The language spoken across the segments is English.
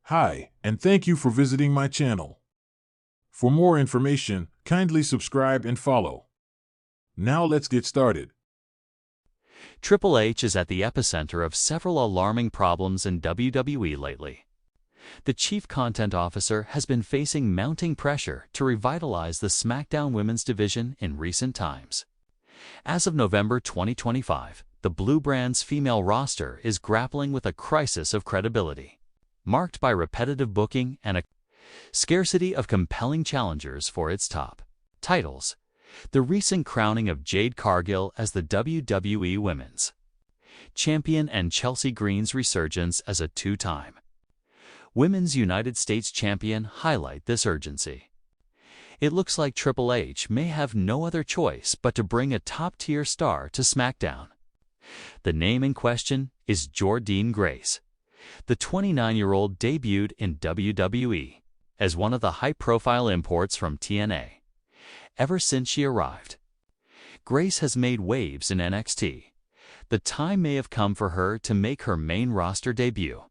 Hi, and thank you for visiting my channel. For more information, kindly subscribe and follow. Now let's get started. Triple H is at the epicenter of several alarming problems in WWE lately. The Chief Content Officer has been facing mounting pressure to revitalize the SmackDown Women's division in recent times. As of November 2025, the Blue Brand's female roster is grappling with a crisis of credibility, marked by repetitive booking and a scarcity of compelling challengers for its top titles. The recent crowning of Jade Cargill as the WWE Women's Champion and Chelsea Green's resurgence as a two-time Women's United States Champion highlight this urgency. It looks like Triple H may have no other choice but to bring a top-tier star to SmackDown. The name in question is Jordynne Grace. The 29-year-old debuted in WWE as one of the high-profile imports from TNA. Ever since she arrived, Grace has made waves in NXT. The time may have come for her to make her main roster debut,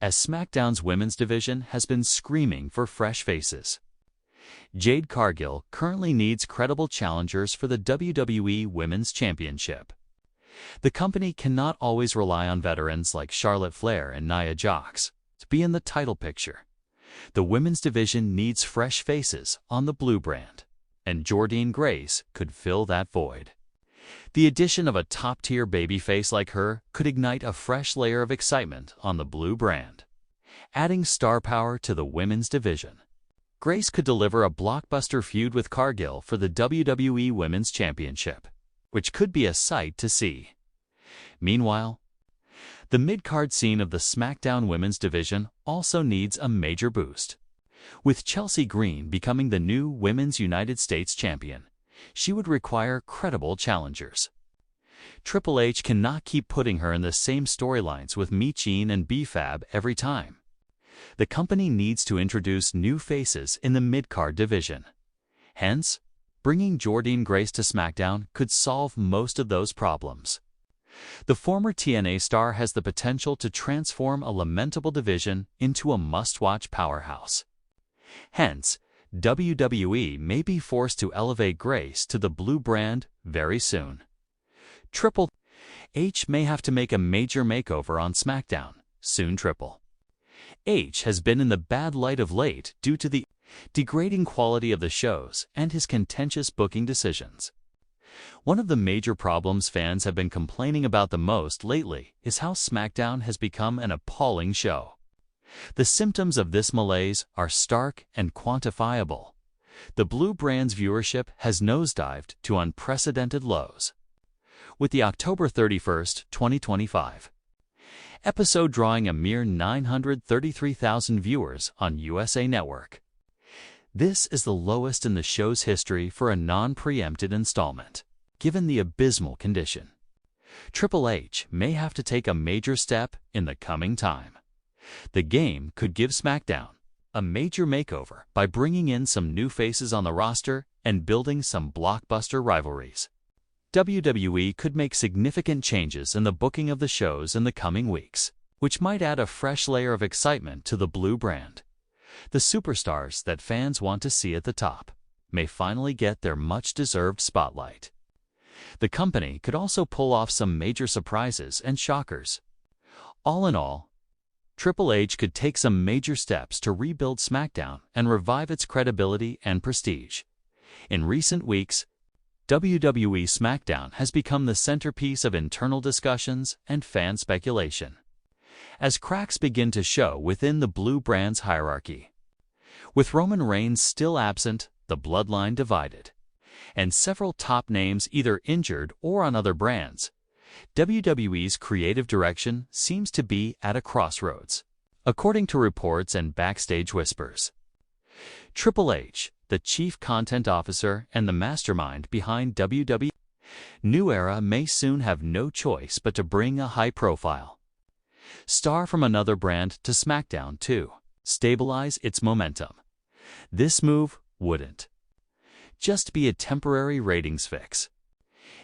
as SmackDown's women's division has been screaming for fresh faces. Jade Cargill currently needs credible challengers for the WWE Women's Championship. The company cannot always rely on veterans like Charlotte Flair and Nia Jax to be in the title picture. The women's division needs fresh faces on the Blue Brand, and Jordynne Grace could fill that void. The addition of a top-tier babyface like her could ignite a fresh layer of excitement on the Blue Brand, adding star power to the women's division. Grace could deliver a blockbuster feud with Cargill for the WWE Women's Championship, which could be a sight to see. Meanwhile, the mid-card scene of the SmackDown Women's division also needs a major boost. With Chelsea Green becoming the new Women's United States Champion, she would require credible challengers. Triple H cannot keep putting her in the same storylines with Michin and B-Fab every time. The company needs to introduce new faces in the mid-card division. Hence, bringing Jordynne Grace to SmackDown could solve most of those problems. The former TNA star has the potential to transform a lamentable division into a must-watch powerhouse. Hence, WWE may be forced to elevate Grace to the Blue Brand very soon. Triple H may have to make a major makeover on SmackDown soon. Triple H has been in the bad light of late due to the degrading quality of the shows and his contentious booking decisions. One of the major problems fans have been complaining about the most lately is how SmackDown has become an appalling show. The symptoms of this malaise are stark and quantifiable. The Blue Brand's viewership has nosedived to unprecedented lows, with the October 31, 2025 episode drawing a mere 933,000 viewers on USA Network. This is the lowest in the show's history for a non-preempted installment, given the abysmal condition. Triple H may have to take a major step in the coming time. The game could give SmackDown a major makeover by bringing in some new faces on the roster and building some blockbuster rivalries. WWE could make significant changes in the booking of the shows in the coming weeks, which might add a fresh layer of excitement to the Blue Brand. The superstars that fans want to see at the top may finally get their much-deserved spotlight. The company could also pull off some major surprises and shockers. All in all, Triple H could take some major steps to rebuild SmackDown and revive its credibility and prestige. In recent weeks, WWE SmackDown has become the centerpiece of internal discussions and fan speculation, as cracks begin to show within the Blue Brand's hierarchy. With Roman Reigns still absent, the bloodline divided, and several top names either injured or on other brands, WWE's creative direction seems to be at a crossroads, according to reports and backstage whispers. Triple H, the Chief Content Officer and the mastermind behind WWE's new era, may soon have no choice but to bring a high-profile star from another brand to SmackDown to stabilize its momentum. This move wouldn't just be a temporary ratings fix.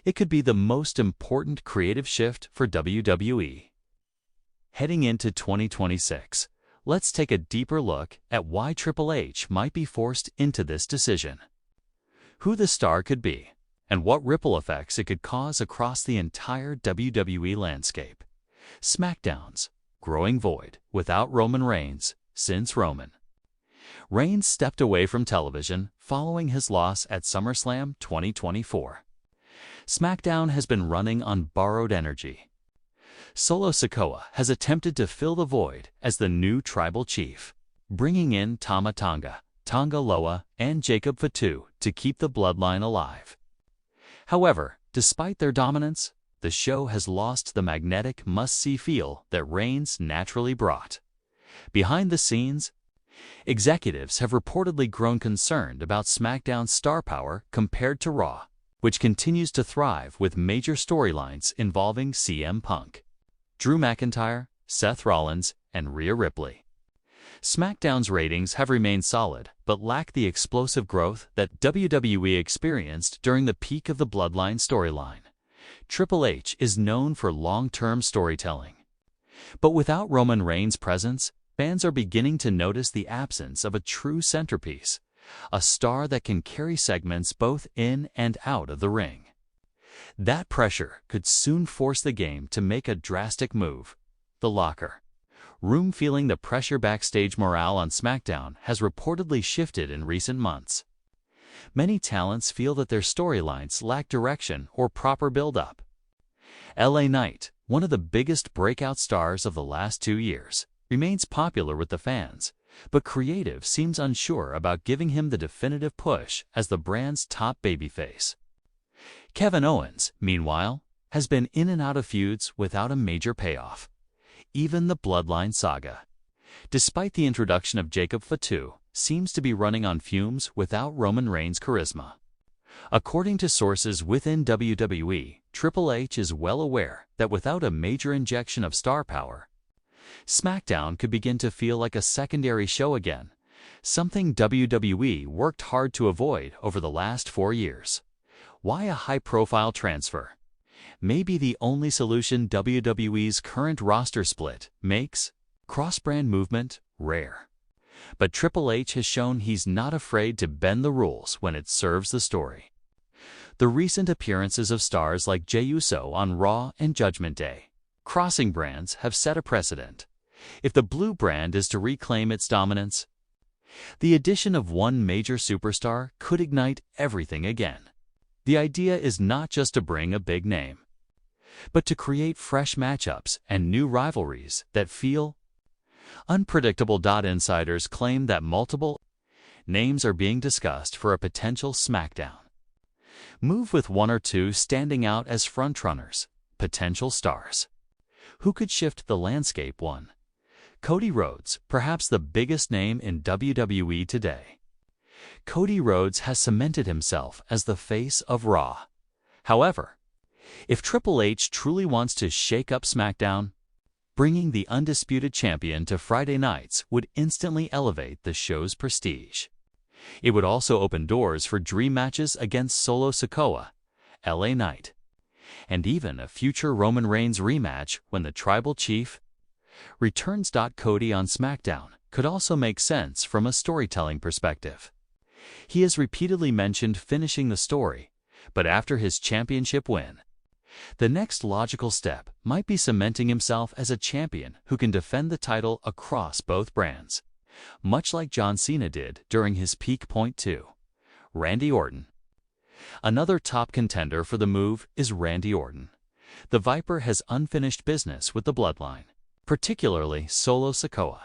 It could be the most important creative shift for WWE. Heading into 2026, let's take a deeper look at why Triple H might be forced into this decision, who the star could be, and what ripple effects it could cause across the entire WWE landscape. SmackDown's growing void without Roman Reigns since Roman Reigns stepped away from television following his loss at SummerSlam 2024. SmackDown has been running on borrowed energy. Solo Sikoa has attempted to fill the void as the new tribal chief, bringing in Tama Tonga, Tonga Loa, and Jacob Fatu to keep the bloodline alive. However, despite their dominance, the show has lost the magnetic must-see feel that Reigns naturally brought. Behind the scenes, executives have reportedly grown concerned about SmackDown's star power compared to Raw, which continues to thrive with major storylines involving CM Punk, Drew McIntyre, Seth Rollins, and Rhea Ripley. SmackDown's ratings have remained solid, but lack the explosive growth that WWE experienced during the peak of the Bloodline storyline. Triple H is known for long-term storytelling. But without Roman Reigns' presence, fans are beginning to notice the absence of a true centerpiece, a star that can carry segments both in and out of the ring. That pressure could soon force the game to make a drastic move: the locker room. Feeling the pressure backstage. Morale on SmackDown has reportedly shifted in recent months. Many talents feel that their storylines lack direction or proper build-up. LA Knight, one of the biggest breakout stars of the last 2 years, remains popular with the fans, but creative seems unsure about giving him the definitive push as the brand's top babyface. Kevin Owens, meanwhile, has been in and out of feuds without a major payoff. Even the Bloodline saga, despite the introduction of Jacob Fatu, seems to be running on fumes without Roman Reigns' charisma. According to sources within WWE, Triple H is well aware that without a major injection of star power, SmackDown could begin to feel like a secondary show again, something WWE worked hard to avoid over the last 4 years. Why a high-profile transfer may be the only solution. WWE's current roster split makes cross-brand movement rare. But Triple H has shown he's not afraid to bend the rules when it serves the story. The recent appearances of stars like Jey Uso on Raw and Judgment Day crossing brands have set a precedent. If the blue brand is to reclaim its dominance, the addition of one major superstar could ignite everything again. The idea is not just to bring a big name, but to create fresh matchups and new rivalries that feel unpredictable. Insiders claim that multiple names are being discussed for a potential SmackDown move, with 1 or 2 standing out as frontrunners, potential stars who could shift the landscape. 1. Cody Rhodes, perhaps the biggest name in WWE today. Cody Rhodes has cemented himself as the face of Raw. However, if Triple H truly wants to shake up SmackDown, bringing the undisputed champion to Friday nights would instantly elevate the show's prestige. It would also open doors for dream matches against Solo Sikoa, LA Knight, and even a future Roman Reigns rematch when the Tribal Chief returns. Cody on SmackDown could also make sense from a storytelling perspective. He has repeatedly mentioned finishing the story, but after his championship win, the next logical step might be cementing himself as a champion who can defend the title across both brands, much like John Cena did during his peak. 2. Randy Orton. Another top contender for the move is Randy Orton. The Viper has unfinished business with the Bloodline, particularly Solo Sikoa.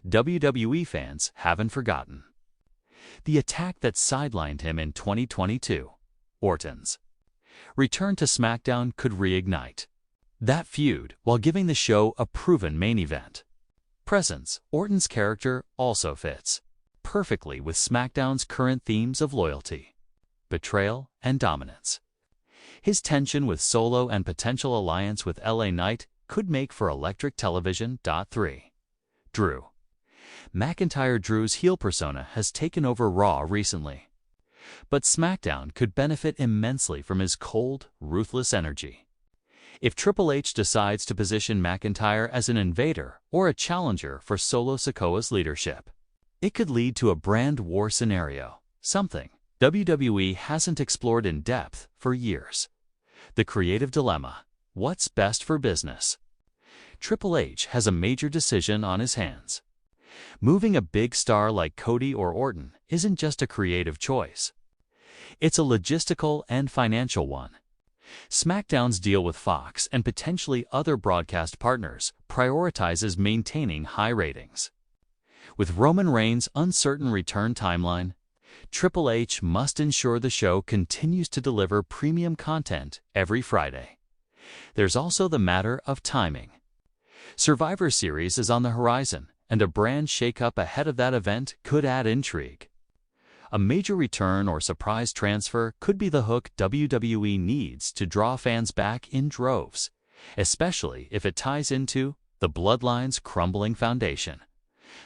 WWE fans haven't forgotten the attack that sidelined him in 2022. Orton's return to SmackDown could reignite that feud while giving the show a proven main event presence. Orton's character also fits perfectly with SmackDown's current themes of loyalty, betrayal, and dominance. His tension with Solo and potential alliance with LA Knight could make for electric television. 3. Drew McIntyre. Drew's heel persona has taken over Raw recently, but SmackDown could benefit immensely from his cold, ruthless energy. If Triple H decides to position McIntyre as an invader or a challenger for Solo Sikoa's leadership, it could lead to a brand war scenario, something WWE hasn't explored in depth for years. The creative dilemma: what's best for business? Triple H has a major decision on his hands. Moving a big star like Cody or Orton isn't just a creative choice. It's a logistical and financial one. SmackDown's deal with Fox and potentially other broadcast partners prioritizes maintaining high ratings. With Roman Reigns' uncertain return timeline, Triple H must ensure the show continues to deliver premium content every Friday. There's also the matter of timing. Survivor Series is on the horizon, and a brand shakeup ahead of that event could add intrigue. A major return or surprise transfer could be the hook WWE needs to draw fans back in droves, especially if it ties into the Bloodline's crumbling foundation.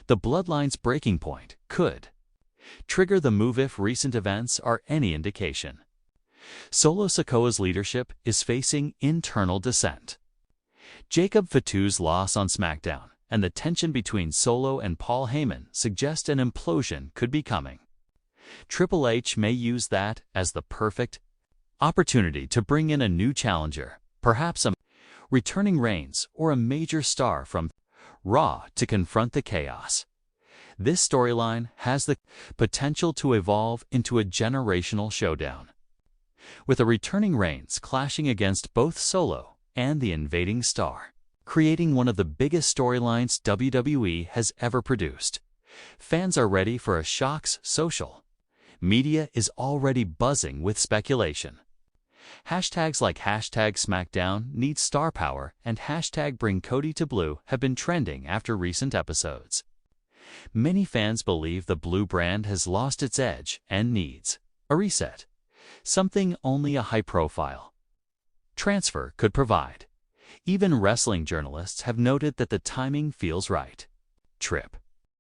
The Bloodline's breaking point could trigger the move if recent events are any indication. Solo Sikoa's leadership is facing internal dissent. Jacob Fatu's loss on SmackDown and the tension between Solo and Paul Heyman suggest an implosion could be coming. Triple H may use that as the perfect opportunity to bring in a new challenger, perhaps a returning Reigns or a major star from Raw to confront the chaos. This storyline has the potential to evolve into a generational showdown, with a returning Reigns clashing against both Solo and the invading star, creating one of the biggest storylines WWE has ever produced. Fans are ready for a shocks social. Media is already buzzing with speculation. Hashtags like #SmackDown needs star power and #Bring Cody to Blue have been trending after recent episodes. Many fans believe the Blue brand has lost its edge and needs a reset, something only a high-profile transfer could provide. Even wrestling journalists have noted that the timing feels right. Trip